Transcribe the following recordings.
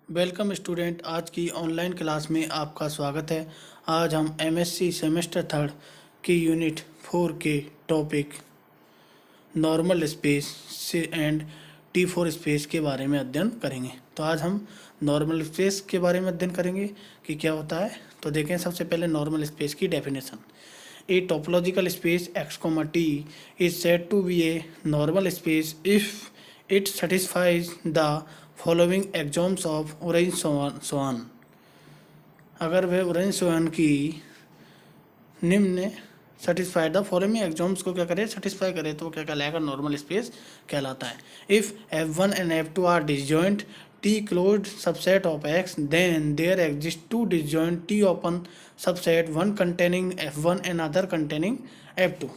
Welcome student. आज की online class में आपका स्वागत है। आज हम एमएससी सेमेस्टर थर्ड की यूनिट 4 के टॉपिक नॉर्मल स्पेस से एंड T4 स्पेस के बारे में अध्ययन करेंगे। तो आज हम नॉर्मल स्पेस के बारे में अध्ययन करेंगे कि क्या होता है। तो देखें, सबसे पहले नॉर्मल स्पेस की definition. A topological space x, t is said to be a normal space if it satisfies the following axioms of Orensson। अगर वह ओरेंसोन की निम्न सेटिस्फाइड द फॉलोइंग एग्जाम्स को क्या करे, सेटिस्फाई करे, तो क्या कहलाएगा, नॉर्मल स्पेस कहलाता है। If F1 and F2 are disjoint T closed subset of X, then there exist two disjoint T open subset, one containing F1 and other containing F2।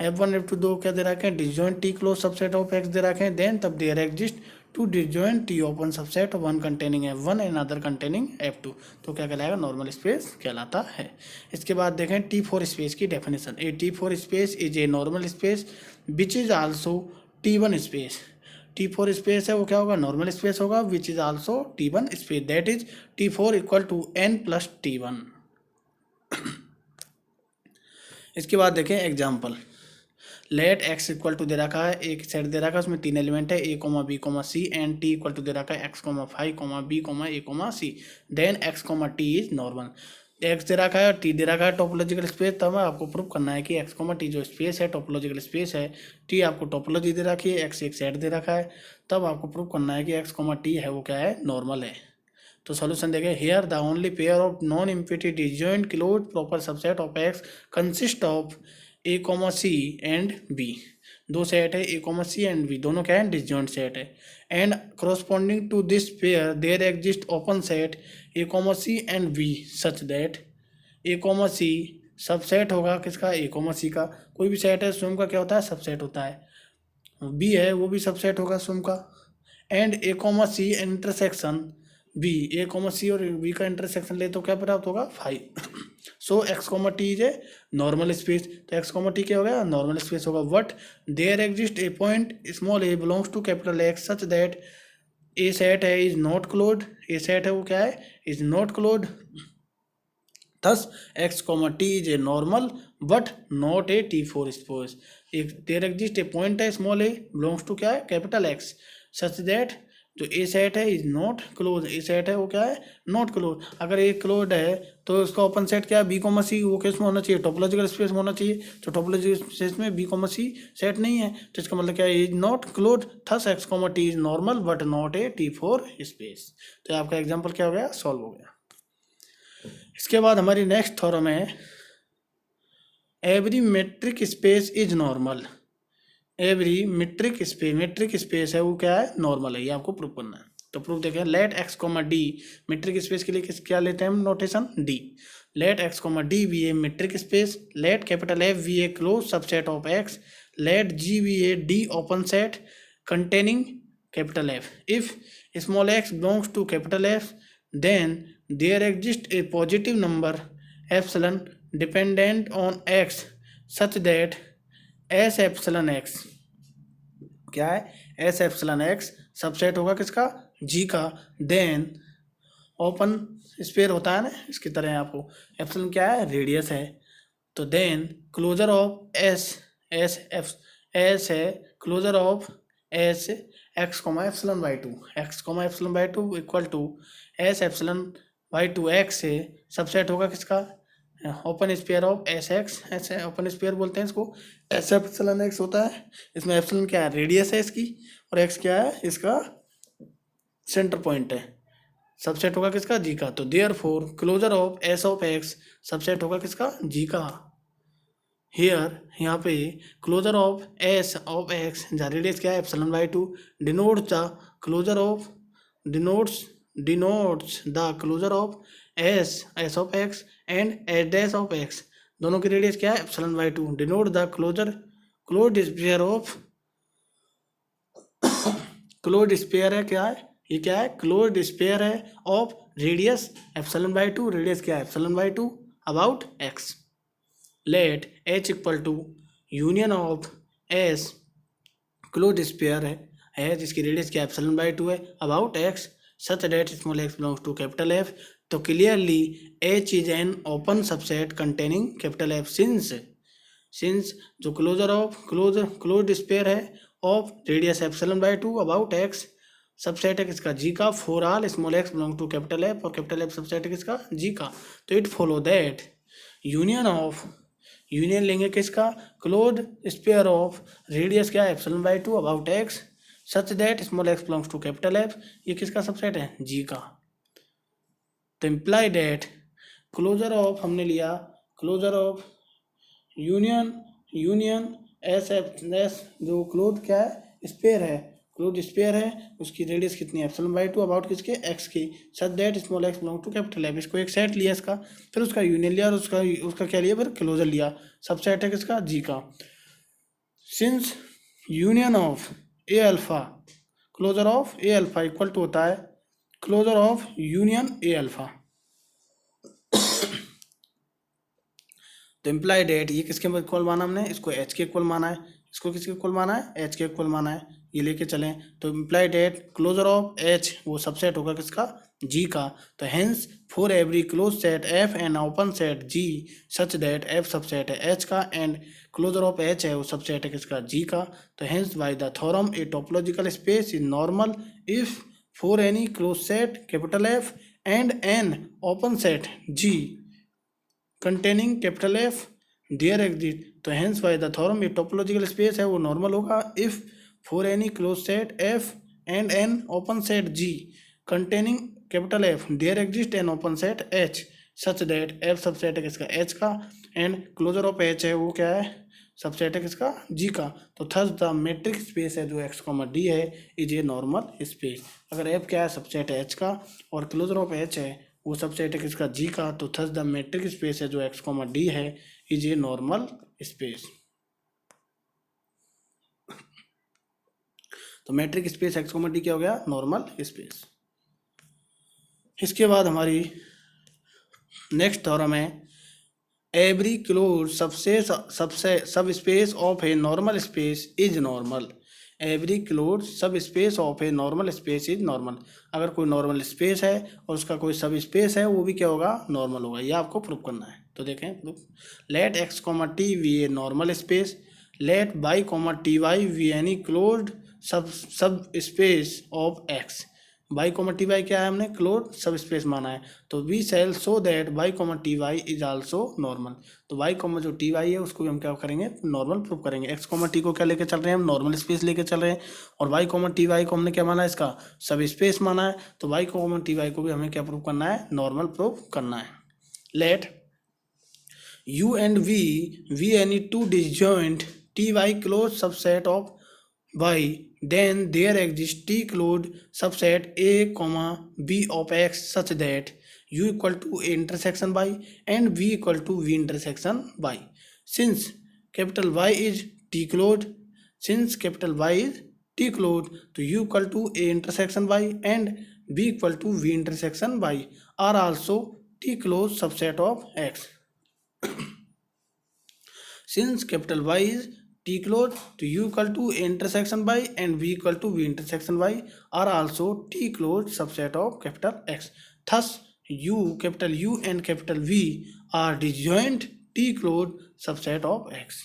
F1 F2 दो क्या दे रखे हैं, disjoint T close subset of X दे रखे हैं, then तब there exist two disjoint T open subset, one containing F1 and other containing F2, तो क्या कहलाएगा, नॉर्मल स्पेस कहलाता है। इसके बाद देखें T4 स्पेस की definition. A T4 space is a normal space which is also T1 space. T4 space है वो क्या होगा, नॉर्मल स्पेस होगा, which is also T1 space, that is T4 equal to n plus T1। इसके बाद देखें example. Let X equal to दे रखा है, एक सेट दे रखा है, उसमें तीन एलिमेंट है, A comma B comma C, and T equal to दे रखा है X comma five comma B comma A comma C, then X comma T is normal. X दे रखा है, टी दे रखा है टोपोलॉजिकल स्पेस, तब आपको प्रूव करना है कि एक्स कोमा टी जो स्पेस है टोपोलॉजिकल स्पेस है, टी आपको टोपोलॉजी दे रखी है, एक्स एक सेट दे रखा है, तब आपको प्रूव करना है कि एक्स कोमा टी है वो क्या है, नॉर्मल है। तो सॉल्यूशन देखें, here the only pair of non empty disjoint closed proper subset of X consist of A comma C and B. दो सेट है, A comma C and B, दोनों क्या है, डिसजॉइंट सेट है। And corresponding to this pair there exist open set A comma C and B such that A comma C subset होगा किसका, ए comma सी का। कोई भी सेट है स्वयं का क्या होता है, सबसेट होता है। बी है वो भी सबसेट होगा स्वयं का। And A comma C intersection B, A comma C और बी का इंटरसेक्शन ले तो क्या प्राप्त होगा, 5। So X comma T is a normal space, तो एक्स कोमा टी क्या हो गया, नॉर्मल स्पेस होगा। What there exist a point small a belongs to capital X such that a set है is not closed, a set है वो क्या है, is not closed, thus x comma t is a normal but not a T4 space. एक there exist a point है small a belongs to क्या है, capital X, such that जो ए set है is not close, A set है वो क्या है, नॉट क्लोज। अगर ए क्लोज है तो उसका ओपन सेट क्या है, बी कोमा सी, वो किस में होना चाहिए, टोपोलॉजिकल स्पेस में होना चाहिए, तो टोपोलॉजिकल स्पेस में बी कोमा सी सेट नहीं है, तो इसका मतलब क्या है, is not close, thus X comma T is normal but not a T4 space. तो आपका एग्जाम्पल क्या हो गया, सॉल्व हो गया। इसके बाद हमारी नेक्स्ट थ्योरम है, every metric space is normal. Every metric space है वो क्या है, नॉर्मल है, ये आपको प्रूव करना है। तो प्रूफ देखें, let X comma D, metric space के लिए क्या लेते हैं हम notation, D. Let X comma D be a metric space, let capital F be a close subset of X, let G be a D open set containing capital F. If small X belongs to capital F, then there exists a positive number epsilon dependent on x such that s epsilon x क्या है, s epsilon x subset होगा किसका, g का। then open spare होता है ना इसकी तरह, आपको एप्सिलॉन क्या है, रेडियस है, तो then क्लोजर ऑफ s है, closure of s X comma epsilon by two, X comma epsilon by two equal to S epsilon by two X से सबसेट होगा किसका, open sphere of S X, ऐसे open sphere बोलते हैं इसको, S epsilon x होता है। इसमें एप्सिलॉन क्या है, रेडियस है इसकी, और एक्स क्या है, इसका सेंटर पॉइंट है, सबसेट होगा किसका, जी का। तो therefore closure of S of X subset होगा किसका, जी का। हियर यहाँ पे closure of S of X the radius क्या है, epsilon by two, denotes the closure of denotes the closure of S of X and S dash of X, दोनों की रेडियस क्या है, epsilon by two, denote the closed sphere of closed sphere है क्या है, ये क्या है, क्लोज्ड स्पेयर है of radius epsilon by two, radius क्या है, epsilon by two about X. Let h equal to union of s close sphere है जिसकी रेडियस क्या एप्सिलॉन बाई टू है about x, such that small x belongs to capital F, तो clearly H is an open subset containing capital F since जो closed sphere है of radius epsilon by 2 about x, subset है किसका G का, for all small x belong to capital F, और capital F subset है किसका, G का, तो इट फॉलो दैट यूनियन लेंगे किसका, क्लोज्ड स्पेयर ऑफ रेडियस क्या, epsilon by 2 about x, such that small x belongs to capital F, ये किसका सबसेट है, जी का, तो इम्प्लाई दैट क्लोजर ऑफ हमने लिया, क्लोजर ऑफ यूनियन एस जो क्लोज क्या है, स्पेयर है, उसकी रेडियस कितनी है, एप्सिलॉन बाय 2 अबाउट किसके, एक्स की, such that small X belong to capital F, इसको एक सेट लिया इसका, फिर उसका यूनियन लिया और उसका क्या लिया, फिर क्लोजर लिया, सबसेट है किसका, जी का, since union of A alpha, closure of A alpha equal to होता है closure of union A alpha, तो इम्प्लाई डेट, ये किसके इक्वल माना हमने, इसको एच के इक्वल माना है, इसको किसके इक्वल माना है, एच के इक्वल माना है, ये लेके चलें, तो imply that closure of H वो सबसेट होगा किसका, जी का, तो hence for every close set F and open set G such that F subset है एच का एंड क्लोजर ऑफ एच है वो सबसेट है किसका, जी का, तो hence by the theorem a topological space is normal if for any close set capital F and an open set G containing capital F there exist, तो hence by the theorem ये topological space है वो normal होगा if for any close set F and an open set G containing capital F there exist an open set H such that F subset है किसका, H का, and closure of H है वो क्या है, सबसेट है किसका, जी का, तो थस द मेट्रिक स्पेस है जो एक्स कॉमा डी है इज ए नॉर्मल स्पेस, अगर एफ क्या है, सबसेट है एच का और क्लोजर ऑफ एच है वो सबसेट है किसका, जी का, तो थस द मेट्रिक स्पेस है जो एक्स कॉमा डी है इज ए नॉर्मल स्पेस, तो metric space X comma D क्या हो गया, नॉर्मल स्पेस। इसके बाद हमारी नेक्स्ट थ्योरम है every closed subspace of a normal space is normal, every closed subspace of a normal space is normal, अगर कोई नॉर्मल स्पेस है और उसका कोई सब स्पेस है वो भी क्या होगा, नॉर्मल होगा, ये आपको प्रूव करना है, तो देखें proof, let X comma T be a normal space, let Y comma T Y be any closed subspace of X, Y comma T Y क्या है, हमने क्लोज सब स्पेस माना है, तो we shall show that Y comma T Y is also normal, तो Y comma जो T Y है उसको भी हम क्या करेंगे, नॉर्मल प्रूव करेंगे, एक्स कॉमा टी को क्या लेके चल रहे हैं हम, नॉर्मल स्पेस लेके चल रहे हैं, और वाई कॉमा टी वाई को हमने क्या माना है, इसका सब स्पेस माना है, तो वाई कॉमा टी वाई को भी हमें क्या प्रूव करना है, नॉर्मल प्रूव करना है। Let U and V any two disjoint T Y close subset of y, then there exists t closed subset a comma b of x such that u equal to a intersection y and v equal to v intersection y, since capital Y is t closed, तो u equal to a intersection y and v equal to v intersection y are also t closed subset of x, since capital Y is t closed, तो u equal to a intersection y and v equal to v intersection y are also t closed subset of capital X, thus capital U and capital V are disjoint t closed subset of X,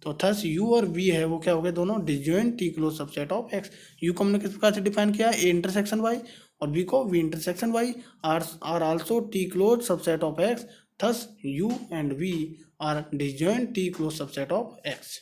तो thus u और v है वो क्या हो गए, दोनों disjoint t closed subset of X, u को हमने किस प्रकार से डिफाइन किया, a intersection y और v को v intersection y are also t closed subset of X, thus u and v are disjoint t closed subset of X,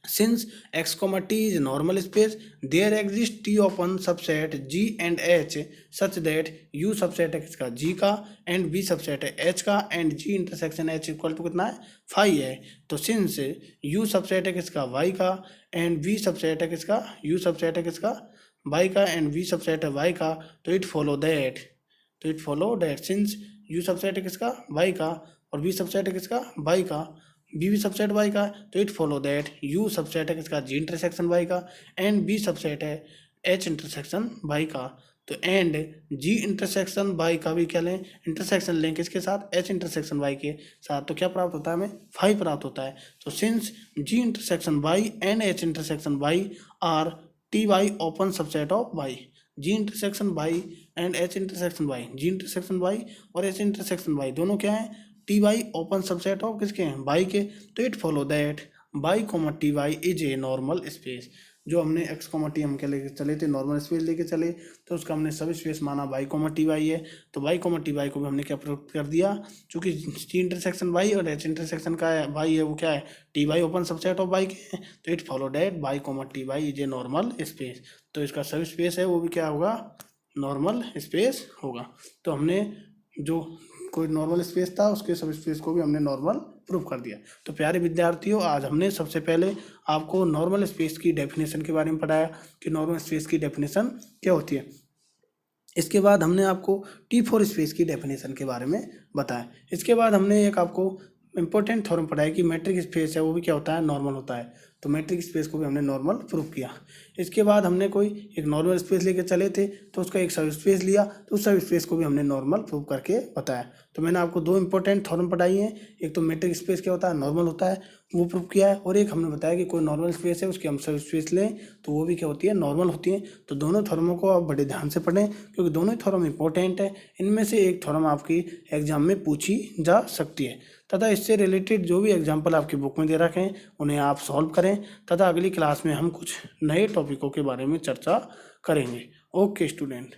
since x comma t is normal space there exists t open subset g and h such that u subset है किसका, g का, and v subset है h का, and g intersection h equal to कितना है, phi है, तो since u subset है किसका, y का, and v subset है किसका, u subset है किसका, y का, and v subset है y का, तो it follow that since u subset है किसका, y का, और v subset है किसका, y का, बी सबसेट वाई का, तो it follow that you subset है किसका, जी इंटरसेक्शन वाई का, एंड बी सबसेट है एच इंटरसेक्शन वाई का, तो एंड जी इंटरसेक्शन वाई का भी क्या लें, इंटरसेक्शन लें किसके साथ, एच इंटरसेक्शन वाई के साथ, तो क्या प्राप्त होता है हमें, फाई प्राप्त होता है, तो since G intersection Y and H intersection Y are T Y open subset of Y, G intersection Y and H intersection Y, G intersection Y और एच इंटरसेक्शन वाई दोनों क्या है, T Y open subset of किसके हैं, Y के। तो it follow that Y comma T Y is a normal space. जो हमने एक्स कॉमा टी हम क्या लेके चले थे, नॉर्मल स्पेस लेके चले, तो उसका हमने सब स्पेस माना वाई कॉमा टी वाई है। तो वाई कॉमा टी वाई को भी हमने क्या प्रूव कर दिया, चूंकि टी इंटरसेक्शन वाई और एच इंटरसेक्शन का है वाई है, वो क्या है, T Y open subset of Y के हैं। तो it follow that Y comma T Y is a normal space. तो इसका सब स्पेस है वो भी क्या होगा, नॉर्मल स्पेस होगा। तो हमने जो कोई नॉर्मल स्पेस था उसके सब स्पेस को भी हमने नॉर्मल प्रूव कर दिया। तो प्यारे विद्यार्थियों, आज हमने सबसे पहले आपको नॉर्मल स्पेस की डेफिनेशन के बारे में पढ़ाया कि नॉर्मल स्पेस की डेफिनेशन क्या होती है। इसके बाद हमने आपको T4 स्पेस की डेफिनेशन के बारे में बताया। इसके बाद हमने एक आपको इंपॉर्टेंट थ्योरम पढ़ाया कि मैट्रिक स्पेस है वो भी क्या होता है, नॉर्मल होता है। तो मैट्रिक स्पेस को भी हमने नॉर्मल प्रूव किया। इसके बाद हमने कोई एक नॉर्मल स्पेस लेके चले थे, तो उसका एक सब स्पेस लिया, तो उस सब स्पेस को भी हमने नॉर्मल प्रूव करके बताया। तो मैंने आपको दो इंपॉर्टेंट थ्योरम पढ़ाई हैं, एक तो मैट्रिक स्पेस क्या होता है, नॉर्मल होता है, वो प्रूव किया है, और एक हमने बताया कि कोई नॉर्मल स्पेस है उसकी हम सब स्पेस लें तो वो भी क्या होती है, नॉर्मल होती है। तो दोनों थ्योरमों को आप बड़े ध्यान से पढ़ें क्योंकि दोनों ही थ्योरम इंपॉर्टेंट है। इनमें से एक थ्योरम आपकी एग्जाम में पूछी जा सकती है, तथा इससे रिलेटेड जो भी एग्जाम्पल आपकी बुक में दे रखे हैं उन्हें आप सॉल्व करें, तथा अगली क्लास में हम कुछ नए टॉपिकों के बारे में चर्चा करेंगे। Okay student.